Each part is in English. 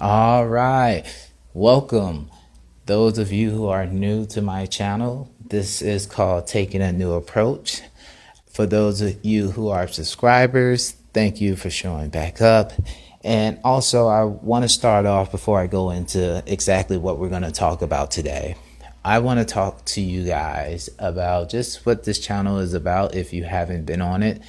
All right. Welcome. Those of you who are new to my channel, this is called Taking a New Approach. For those of you who are subscribers, thank you for showing back up. And also, I want to start off before I go into exactly what we're going to talk about today. I want to talk to you guys about just what this channel is about if you haven't been on it.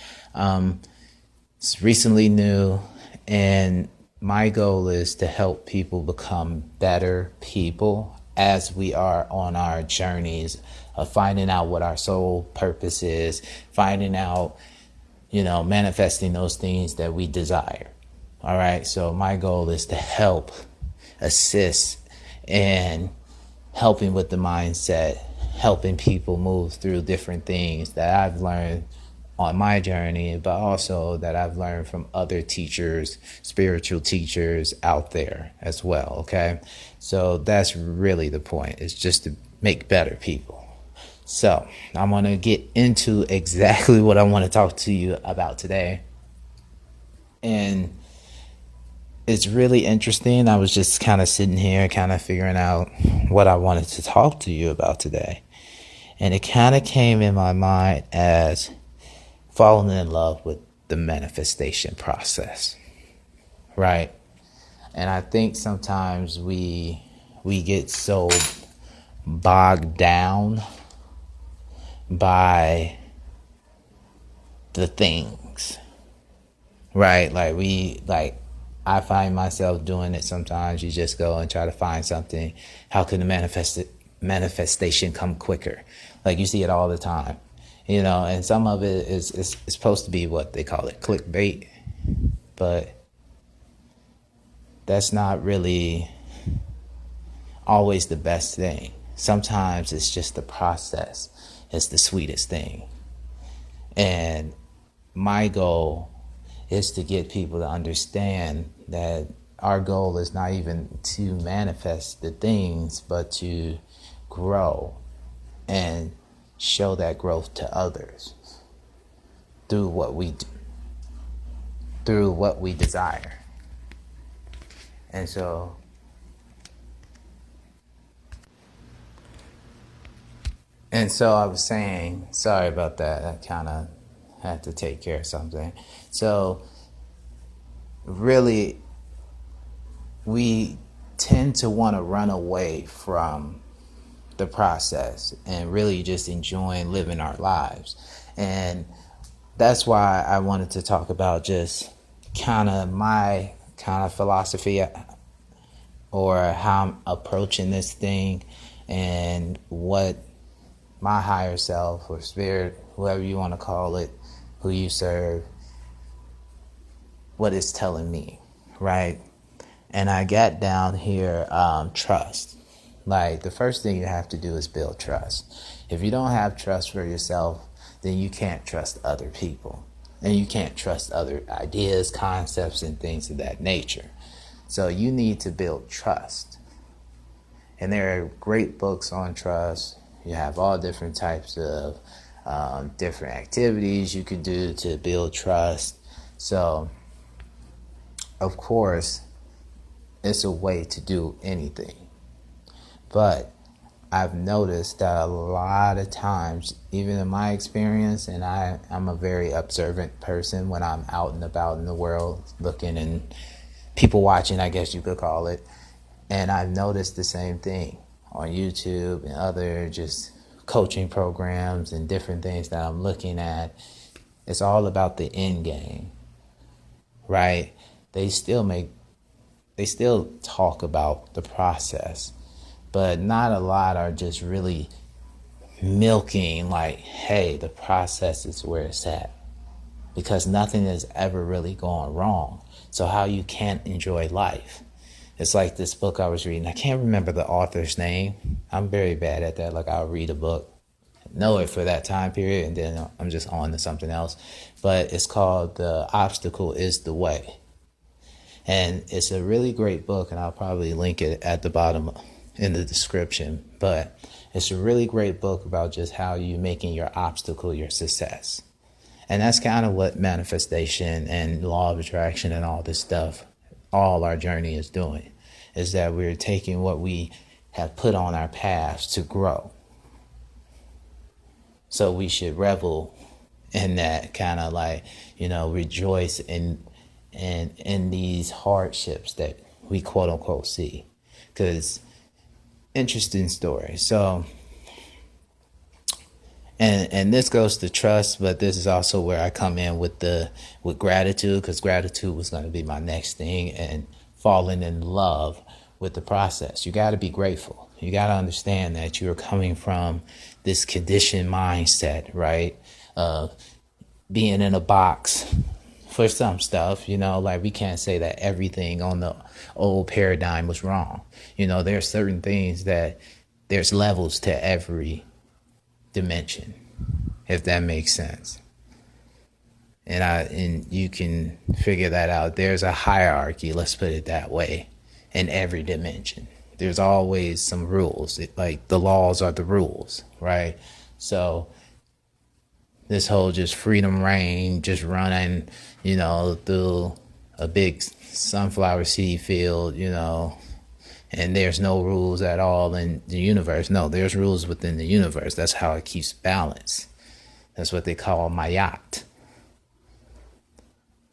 It's recently new, and my goal is to help people become better people as we are on our journeys of finding out what our soul purpose is, finding out, manifesting those things that we desire. All right. So my goal is to help, assist, and helping with the mindset, helping people move through different things that I've learned on my journey, but also that I've learned from other teachers, spiritual teachers out there as well. Okay. So that's really the point. It's just to make better people. So I'm going to get into exactly what I want to talk to you about today. And it's really interesting. I was just kind of sitting here, kind of figuring out what I wanted to talk to you about today. And it kind of came in my mind as falling in love with the manifestation process, right? And I think sometimes we get so bogged down by the things, right? I find myself doing it sometimes. You just go and try to find something. How can the manifestation come quicker? Like you see it all the time. And some of it is supposed to be what they call it, clickbait, but that's not really always the best thing. Sometimes it's just the process. It's the sweetest thing. And my goal is to get people to understand that our goal is not even to manifest the things, but to grow and show that growth to others through what we do, through what we desire. And so I was saying, sorry about that. I kind of had to take care of something. So really, we tend to want to run away from the process and really just enjoying living our lives. And that's why I wanted to talk about just kind of my kind of philosophy or how I'm approaching this thing and what my higher self or spirit, whoever you want to call it, who you serve, what it's telling me, right? And I got down here, trust. Like, the first thing you have to do is build trust. If you don't have trust for yourself, then you can't trust other people. And you can't trust other ideas, concepts, and things of that nature. So you need to build trust. And there are great books on trust. You have all different types of different activities you could do to build trust. So, of course, it's a way to do anything. But I've noticed that a lot of times, even in my experience, and I'm a very observant person when I'm out and about in the world, looking and people watching, I guess you could call it. And I've noticed the same thing on YouTube and other just coaching programs and different things that I'm looking at. It's all about the end game, right? They still talk about the process, but not a lot are just really milking like, hey, the process is where it's at, because nothing is ever really going wrong. So how you can't enjoy life? It's like this book I was reading. I can't remember the author's name. I'm very bad at that. Like, I'll read a book, know it for that time period, and then I'm just on to something else. But it's called The Obstacle is the Way. And it's a really great book, and I'll probably link it at the bottom in the description. But it's a really great book about just how you making your obstacle your success. And that's kind of what manifestation and law of attraction and all this stuff, all our journey is doing. is that we're taking what we have put on our paths to grow. So we should revel in that, kind of like, rejoice in these hardships that we quote unquote see. Because interesting story. So, and this goes to trust, but this is also where I come in with gratitude, because gratitude was going to be my next thing, and falling in love with the process. You got to be grateful. You got to understand that you're coming from this conditioned mindset, right? Being in a box for some stuff, like we can't say that everything on the old paradigm was wrong. There are certain things that there's levels to every dimension, if that makes sense. And you can figure that out. There's a hierarchy, let's put it that way, in every dimension. There's always some rules. Like the laws are the rules, right? So this whole just freedom reign, just running, through a big sunflower seed field, and there's no rules at all in the universe. No, there's rules within the universe. That's how it keeps balance. That's what they call mayat.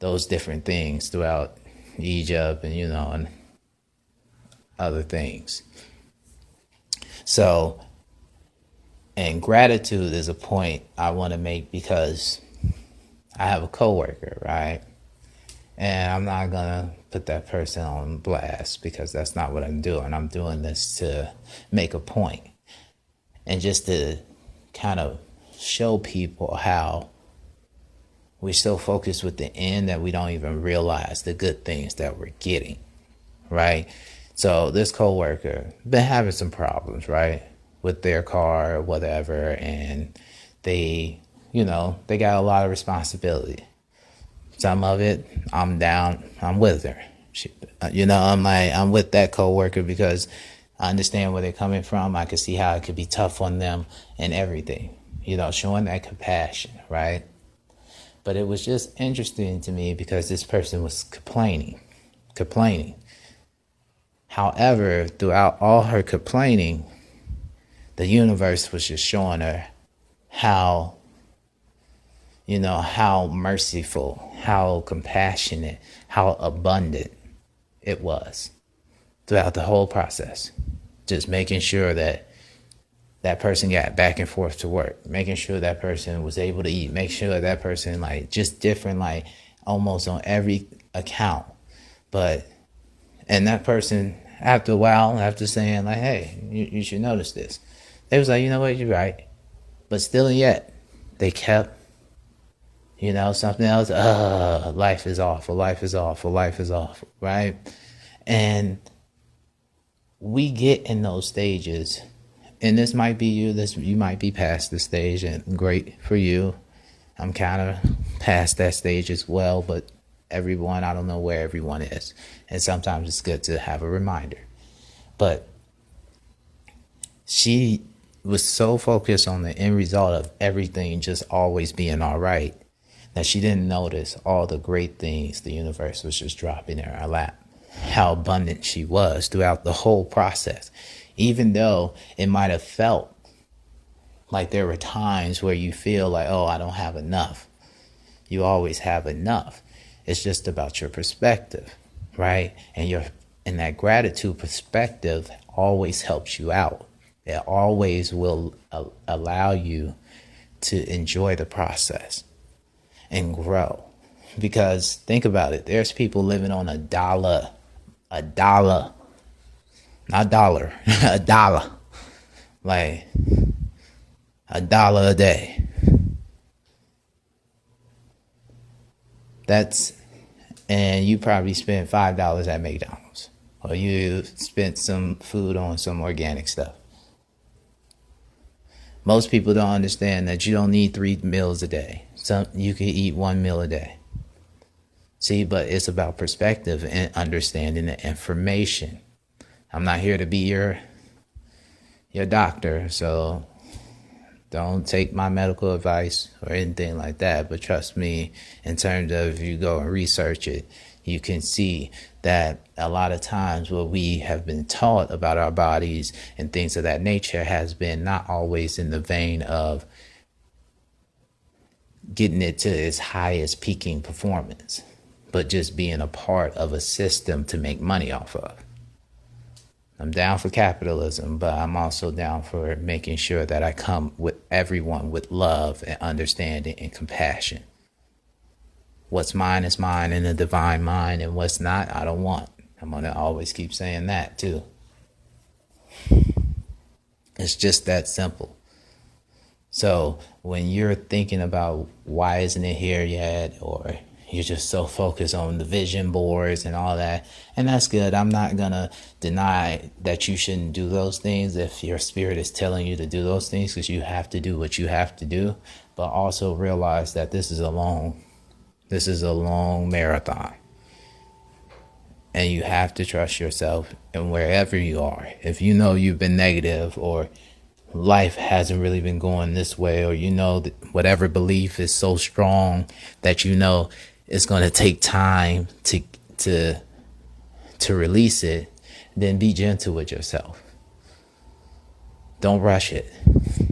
Those different things throughout Egypt and, and other things. So, and gratitude is a point I want to make, because I have a coworker, right? And I'm not going to put that person on blast, because that's not what I'm doing. I'm doing this to make a point, and just to kind of show people how we're so focused with the end that we don't even realize the good things that we're getting, right? So this coworker been having some problems, right, with their car or whatever, and they got a lot of responsibility. Some of it, I'm down, I'm with her. I'm with that coworker because I understand where they're coming from. I can see how it could be tough on them and everything, showing that compassion, right? But it was just interesting to me because this person was complaining. However, throughout all her complaining, the universe was just showing her how merciful, how compassionate, how abundant it was throughout the whole process. Just making sure that person got back and forth to work, making sure that person was able to eat, make sure that person, just different, almost on every account. And that person, after a while, after saying, hey, you should notice this, they was like, you know what, you're right. But still and yet, they kept, something else, life is awful, right? And we get in those stages, and this might be you might be past the stage, and great for you. I'm kind of past that stage as well, but everyone, I don't know where everyone is. And sometimes it's good to have a reminder. But she was so focused on the end result of everything just always being all right, that she didn't notice all the great things the universe was just dropping in her lap, how abundant she was throughout the whole process. Even though it might have felt like there were times where you feel like, oh, I don't have enough. You always have enough. It's just about your perspective, right? And that gratitude perspective always helps you out. It always will allow you to enjoy the process and grow. Because think about it, there's people living on a dollar, not dollar, a dollar, like $1 a day. And you probably spent $5 at McDonald's, or you spent some food on some organic stuff. Most people don't understand that you don't need 3 meals a day. You can eat 1 meal a day. See, but it's about perspective and understanding the information. I'm not here to be your doctor, so don't take my medical advice or anything like that. But trust me, in terms of if you go and research it, you can see that a lot of times what we have been taught about our bodies and things of that nature has been not always in the vein of getting it to its highest peaking performance, but just being a part of a system to make money off of. I'm down for capitalism, but I'm also down for making sure that I come with everyone with love and understanding and compassion. What's mine is mine in the divine mind, and what's not, I don't want. I'm going to always keep saying that too. It's just that simple. So when you're thinking about why isn't it here yet, or you're just so focused on the vision boards and all that, and that's good. I'm not going to deny that you shouldn't do those things if your spirit is telling you to do those things, because you have to do what you have to do. But also realize that this is a long marathon. And you have to trust yourself, and wherever you are, if you know you've been negative, or life hasn't really been going this way, or you know that whatever belief is so strong that you know it's going to take time to release it, then be gentle with yourself. Don't rush it.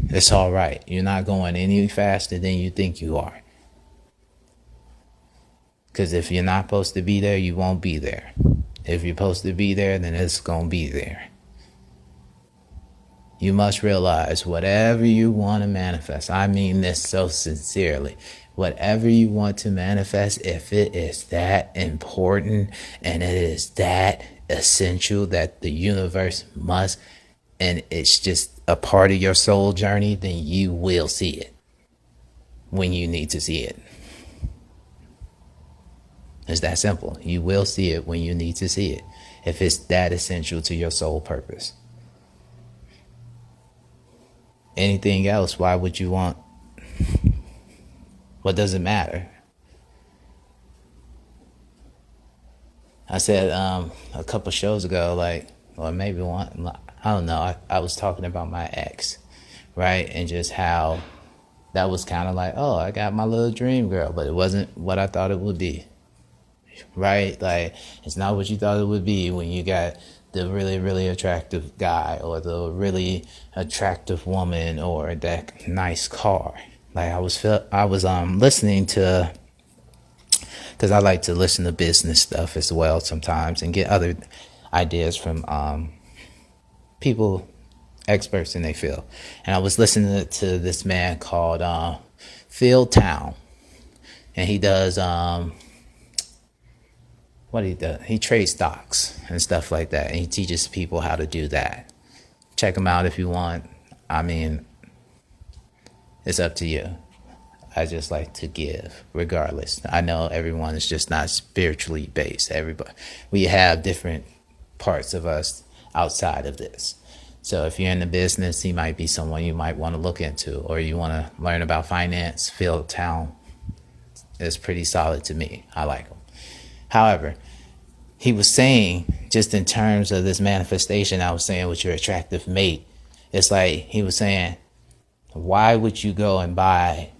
It's all right. You're not going any faster than you think you are. Because if you're not supposed to be there, you won't be there. If you're supposed to be there, then it's going to be there. You must realize whatever you want to manifest, I mean this so sincerely, whatever you want to manifest, if it is that important and it is that essential that the universe must, and it's just a part of your soul journey, then you will see it when you need to see it. It's that simple. You will see it when you need to see it, if it's that essential to your soul purpose. Anything else, why would you want? What does it matter? I said a couple shows ago, or maybe one, I don't know, I was talking about my ex, right? And just how that was kind of like, oh, I got my little dream girl, but it wasn't what I thought it would be. Right? Like, it's not what you thought it would be when you got the really, really attractive guy, or the really attractive woman, or that nice car. Like, I was listening to, because I like to listen to business stuff as well sometimes, and get other ideas from people, experts in their field. And I was listening to this man called Phil Town, and he does what he does, he trades stocks and stuff like that, and he teaches people how to do that. Check him out if you want. I mean, it's up to you. I just like to give regardless. I know everyone is just not spiritually based. Everybody, we have different parts of us outside of this. So if you're in the business, he might be someone you might want to look into, or you want to learn about finance. Phil Town is pretty solid to me. I like him. However, he was saying, just in terms of this manifestation I was saying with your attractive mate, it's like he was saying, why would you go and buy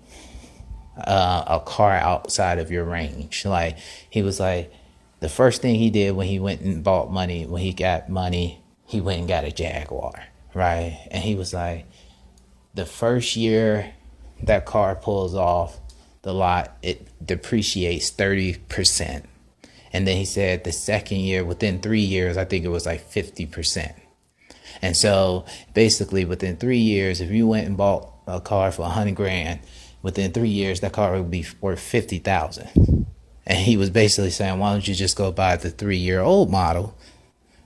a car outside of your range? Like, he was like, the first thing he did when he went and bought money, when he got money, he went and got a Jaguar, right? And he was like, the first year that car pulls off the lot, it depreciates 30%. And then he said the second year, within 3 years, I think it was like 50%. And so basically within 3 years, if you went and bought a car for $100,000, within 3 years, that car would be worth $50,000. And he was basically saying, why don't you just go buy the 3-year-old model,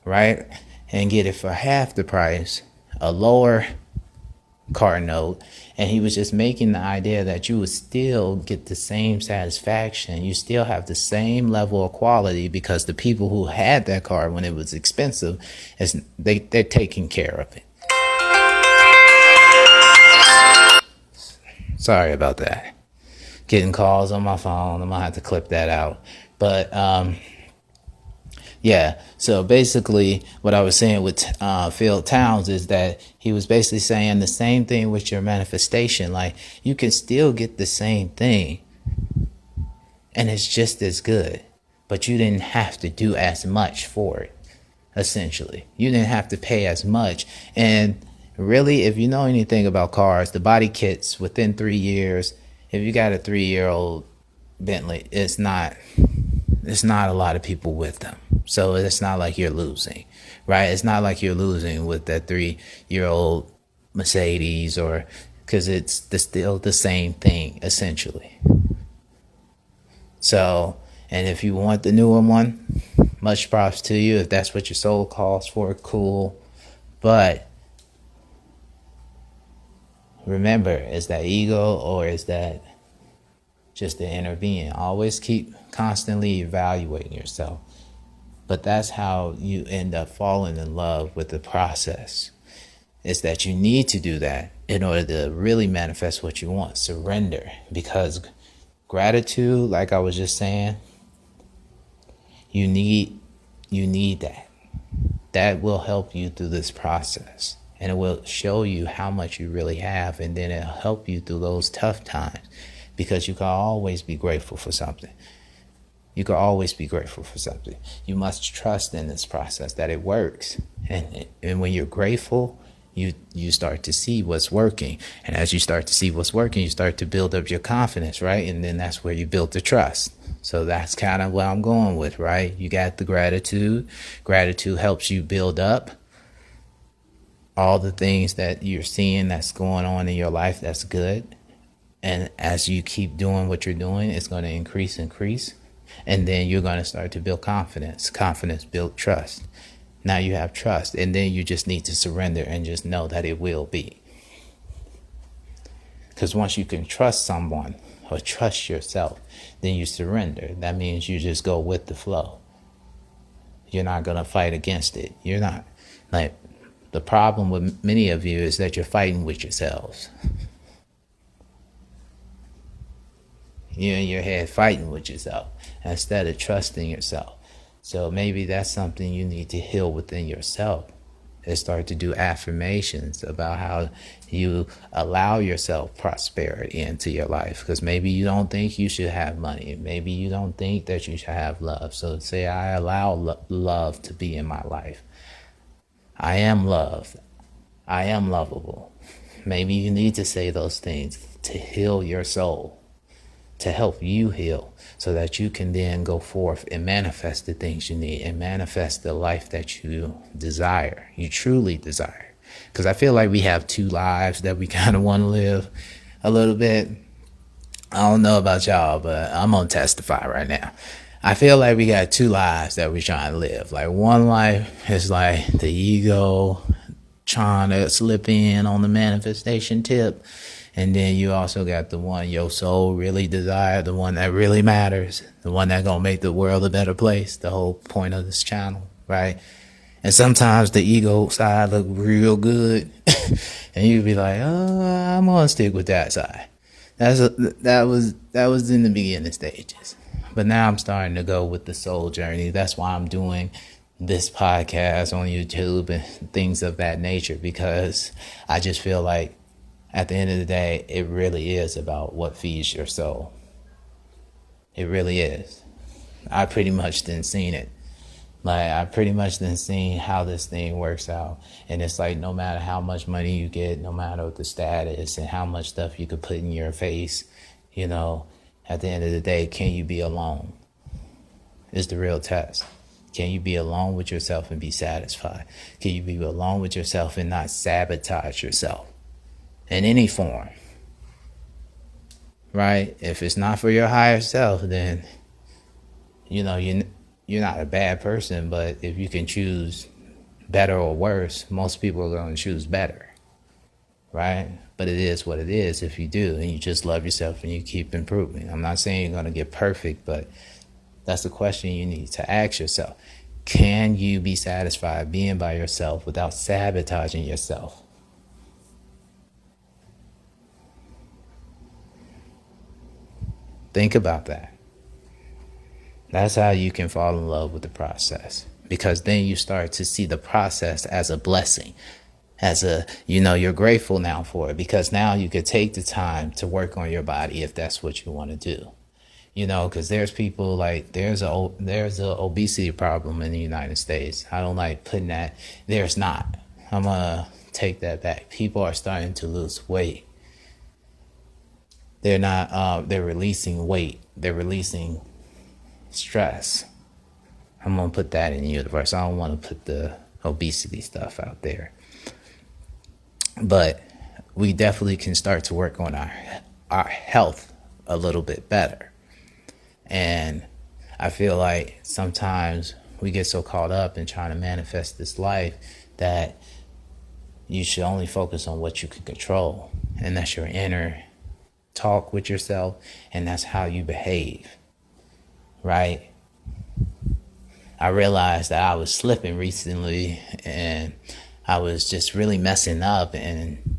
right? And get it for half the price, a lower car note. And he was just making the idea that you would still get the same satisfaction. You still have the same level of quality, because the people who had that car when it was expensive, they're taking care of it. Sorry about that. Getting calls on my phone. I'm going to have to clip that out. But yeah, so basically what I was saying with Phil Towns is that he was basically saying the same thing with your manifestation. Like, you can still get the same thing, and it's just as good. but you didn't have to do as much for it. Essentially, you didn't have to pay as much. And really, if you know anything about cars, the body kits within 3 years, if you got a 3-year-old Bentley, it's not a lot of people with them. So it's not like you're losing, right? It's not like you're losing with that 3-year-old Mercedes, or because it's still the same thing essentially. So, and if you want the newer one, much props to you. If that's what your soul calls for, cool. But remember, is that ego or is that just the inner being? Always keep constantly evaluating yourself. But that's how you end up falling in love with the process. Is that you need to do that in order to really manifest what you want. Surrender. Because gratitude, like I was just saying, you need that. That will help you through this process. And it will show you how much you really have. And then it'll help you through those tough times. Because you can always be grateful for something. You can always be grateful for something. You must trust in this process that it works. And when you're grateful, you start to see what's working. And as you start to see what's working, you start to build up your confidence, right? And then that's where you build the trust. So that's kind of what I'm going with, right? You got the gratitude. Gratitude helps you build up all the things that you're seeing that's going on in your life that's good. And as you keep doing what you're doing, it's going to increase. And then you're going to start to build confidence. Confidence builds trust. Now you have trust. And then you just need to surrender and just know that it will be. Because once you can trust someone or trust yourself, then you surrender. That means you just go with the flow. You're not going to fight against it. You're not. Like, the problem with many of you is that you're fighting with yourselves. You're in your head fighting with yourself instead of trusting yourself. So maybe that's something you need to heal within yourself. And start to do affirmations about how you allow yourself prosperity into your life. Because maybe you don't think you should have money. Maybe you don't think that you should have love. So say, I allow love to be in my life. I am loved. I am lovable. Maybe you need to say those things to heal your soul. To help you heal so that you can then go forth and manifest the things you need and manifest the life that you desire, you truly desire. Because I feel like we have two lives that we kind of want to live a little bit. I don't know about y'all, but I'm going to testify right now. I feel like we got two lives that we're trying to live. Like one life is like the ego trying to slip in on the manifestation tip. And then you also got the one your soul really desire, the one that really matters, the one that gonna make the world a better place, the whole point of this channel, right? And sometimes the ego side look real good, and you be like, oh, I'm gonna stick with that side. That was in the beginning stages. But now I'm starting to go with the soul journey. That's why I'm doing this podcast on YouTube and things of that nature, because I just feel like at the end of the day, it really is about what feeds your soul. It really is. I pretty much done seen it. Like, I pretty much done seen how this thing works out. And it's like, no matter how much money you get, no matter the status and how much stuff you could put in your face, you know, at the end of the day, can you be alone? Is the real test. Can you be alone with yourself and be satisfied? Can you be alone with yourself and not sabotage yourself? In any form, right? If it's not for your higher self, then, you know, you're not a bad person. But if you can choose better or worse, most people are going to choose better, right? But it is what it is if you do, and you just love yourself and you keep improving. I'm not saying you're going to get perfect, but that's the question you need to ask yourself. Can you be satisfied being by yourself without sabotaging yourself? Think about that. That's how you can fall in love with the process, because then you start to see the process as a blessing, as a, you know, you're grateful now for it, because now you could take the time to work on your body if that's what you want to do. Because there's people like there's a obesity problem in the United States. I don't like putting that. There's not. I'm gonna take that back. People are starting to lose weight. They're not. They're releasing weight. They're releasing stress. I'm gonna put that in the universe. I don't want to put the obesity stuff out there, but we definitely can start to work on our health a little bit better. And I feel like sometimes we get so caught up in trying to manifest this life that you should only focus on what you can control, and that's your inner talk with yourself, and that's how you behave, right? I realized that I was slipping recently, and I was just really messing up, and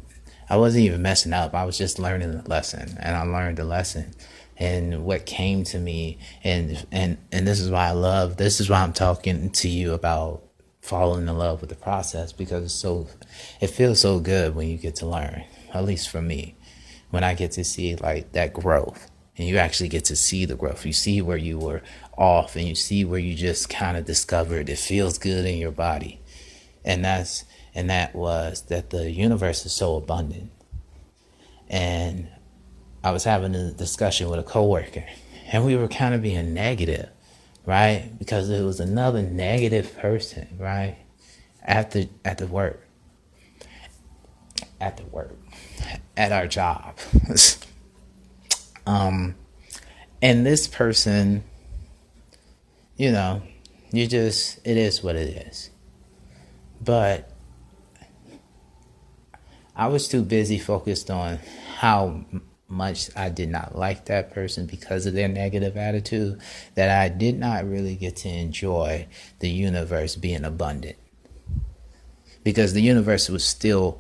I wasn't even messing up. I was just learning the lesson, and I learned the lesson. And what came to me, and this is why this is why I'm talking to you about falling in love with the process, because it feels so good when you get to learn, at least for me, when I get to see like that growth, and you actually get to see the growth. You see where you were off, and you see where you just kind of discovered it feels good in your body. And that was that the universe is so abundant. And I was having a discussion with a coworker, and we were kind of being negative, right? Because it was another negative person, right? At work, at our job. And this person, it is what it is. But I was too busy focused on how much I did not like that person because of their negative attitude, that I did not really get to enjoy the universe being abundant. Because the universe was still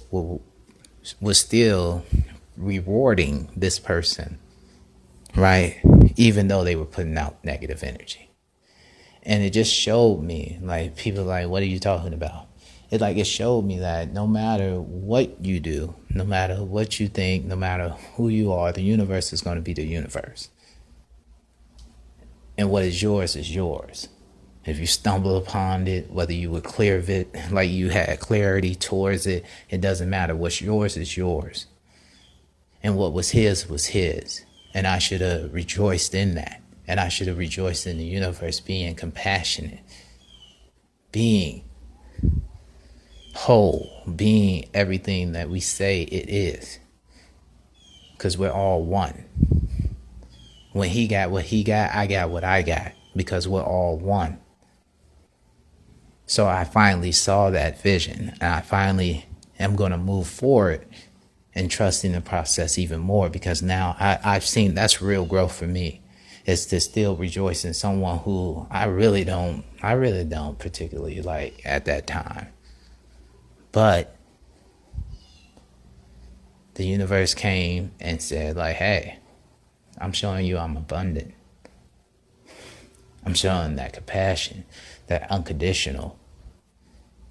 rewarding this person, right? Even though they were putting out negative energy. And it just showed me, like, people like, what are you talking about? It showed me that no matter what you do, no matter what you think, no matter who you are, the universe is going to be the universe. And what is yours is yours. If you stumble upon it, whether you were clear of it, like you had clarity towards it, it doesn't matter. What's yours is yours. And what was his was his. And I should have rejoiced in that. And I should have rejoiced in the universe being compassionate, being whole, being everything that we say it is. Because we're all one. When he got what he got, I got what I got. Because we're all one. So I finally saw that vision. And I finally am going to move forward and trust in the process even more. Because now I've seen that's real growth for me. Is to still rejoice in someone who I really don't particularly like at that time. But the universe came and said, like, hey, I'm showing you I'm abundant. I'm showing that compassion, that unconditional.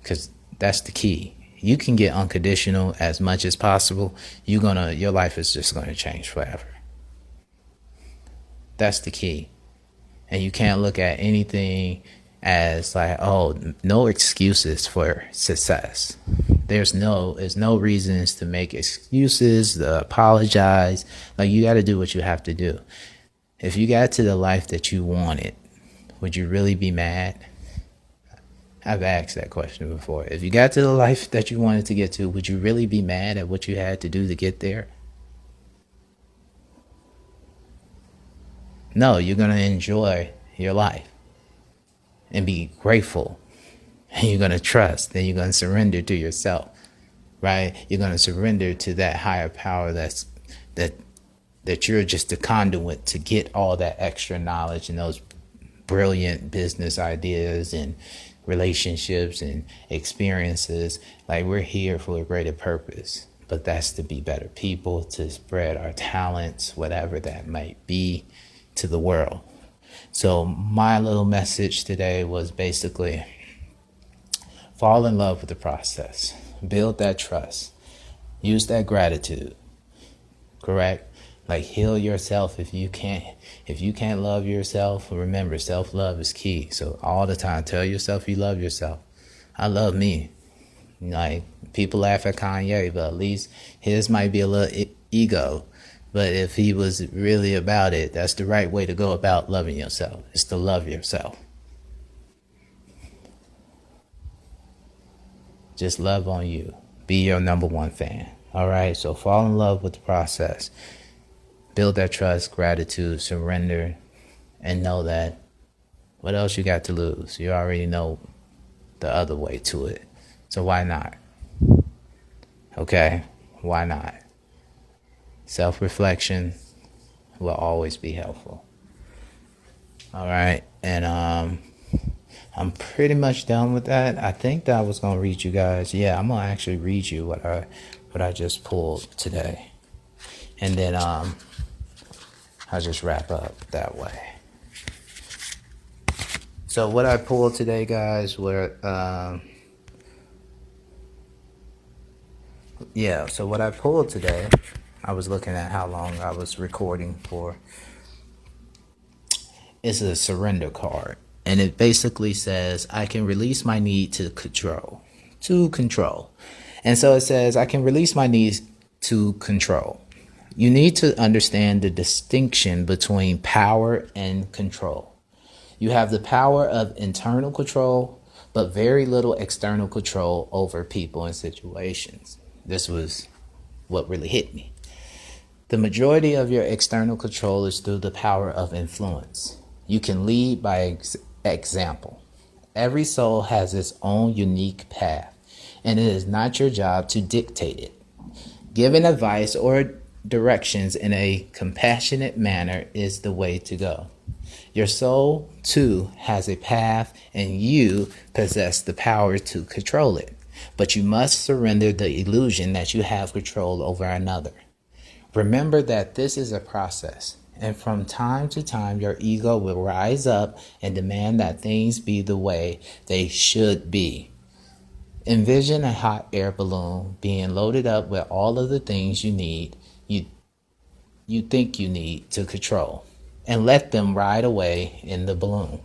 Because that's the key. You can get unconditional as much as possible. Your life is just gonna change forever. That's the key. And you can't look at anything as like, oh, no excuses for success. There's no reasons to make excuses, to apologize. Like, you got to do what you have to do. If you got to the life that you wanted, would you really be mad? I've asked that question before. If you got to the life that you wanted to get to, would you really be mad at what you had to do to get there? No, you're going to enjoy your life and be grateful. And you're going to trust. And you're going to surrender to yourself, right? You're going to surrender to that higher power that you're just a conduit to get all that extra knowledge and those brilliant business ideas and relationships and experiences. Like, we're here for a greater purpose. But that's to be better people, to spread our talents, whatever that might be, to the world. So my little message today was basically fall in love with the process, build that trust, use that gratitude, correct? Like, heal yourself. If you can't love yourself, remember, self-love is key. So all the time, tell yourself you love yourself. I love me. Like, people laugh at Kanye, but at least his might be a little ego. But if he was really about it, that's the right way to go about loving yourself, is to love yourself. Just love on you. Be your number one fan. All right, so fall in love with the process. Build that trust, gratitude, surrender, and know that what else you got to lose? You already know the other way to it. So why not? Okay, why not? Self-reflection will always be helpful. All right, and I'm pretty much done with that. I think that I was gonna read you guys. Yeah, I'm gonna actually read you what I just pulled today, and then I'll just wrap up that way. So what I pulled today, guys, were so what I pulled today, I was looking at how long I was recording for. It's a surrender card, and it basically says I can release my need to control. And so it says I can release my need to control. You need to understand the distinction between power and control. You have the power of internal control, but very little external control over people and situations. This was what really hit me. The majority of your external control is through the power of influence. You can lead by example. Every soul has its own unique path, and it is not your job to dictate it. Giving advice or directions in a compassionate manner is the way to go. Your soul, too, has a path, and you possess the power to control it. But you must surrender the illusion that you have control over another. Remember that this is a process, and from time to time your ego will rise up and demand that things be the way they should be. Envision a hot air balloon being loaded up with all of the things you think you need to control, and let them ride away in the balloon.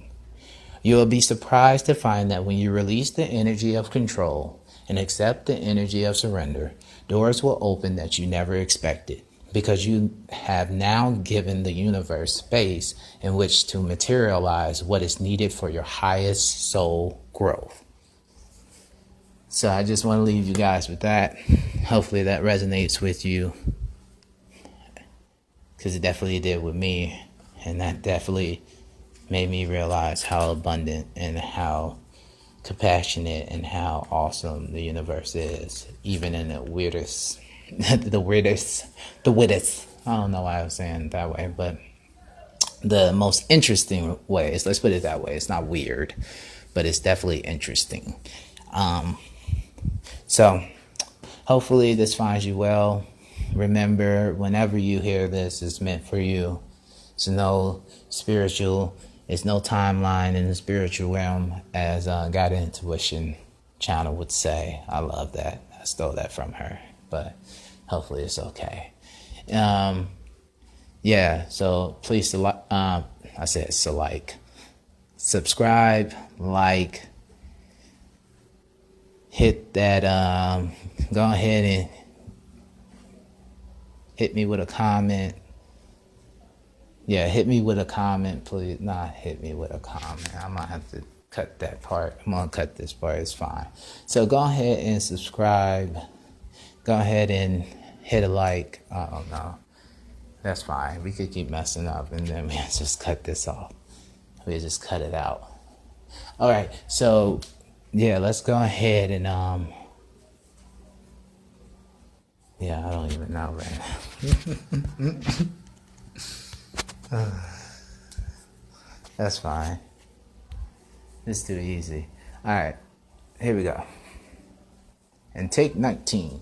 You will be surprised to find that when you release the energy of control and accept the energy of surrender, doors will open that you never expected, because you have now given the universe space in which to materialize what is needed for your highest soul growth. So I just want to leave you guys with that. Hopefully that resonates with you, because it definitely did with me, and that definitely made me realize how abundant and how compassionate and how awesome the universe is, even in the weirdest, the weirdest. I don't know why I was saying it that way, but the most interesting ways. Let's put it that way. It's not weird, but it's definitely interesting. So hopefully this finds you well. Remember, whenever you hear this, it's meant for you. It's no spiritual. It's no timeline in the spiritual realm, as Guided Intuition channel would say. I love that. I stole that from her, but hopefully it's okay. So please, subscribe, like, hit that, go ahead and hit me with a comment. Yeah, hit me with a comment, please. Not hit me with a comment. I might have to cut that part. I'm going to cut this part. It's fine. So go ahead and subscribe. Go ahead and hit a like. I don't know. That's fine. We could keep messing up, and then we just cut this off. We just cut it out. All right. So, yeah, let's go ahead and, I don't even know right now. That's fine. It's too easy. All right, here we go. And take 19.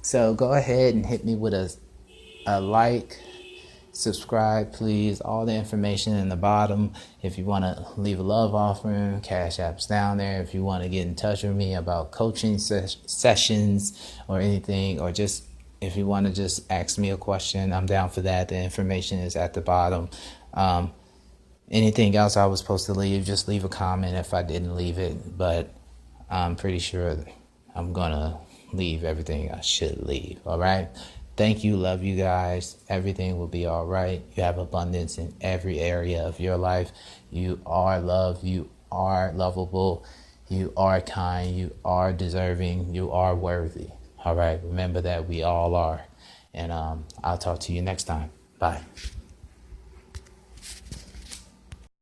So go ahead and hit me with a like, subscribe, please. All the information in the bottom. If you want to leave a love offering, Cash App's down there. If you want to get in touch with me about coaching sessions or anything, or just If you want to just ask me a question, I'm down for that. The information is at the bottom. Anything else I was supposed to leave, just leave a comment if I didn't leave it. But I'm pretty sure I'm going to leave everything I should leave. All right. Thank you. Love you guys. Everything will be all right. You have abundance in every area of your life. You are loved. You are lovable. You are kind. You are deserving. You are worthy. All right. Remember that we all are. And I'll talk to you next time. Bye.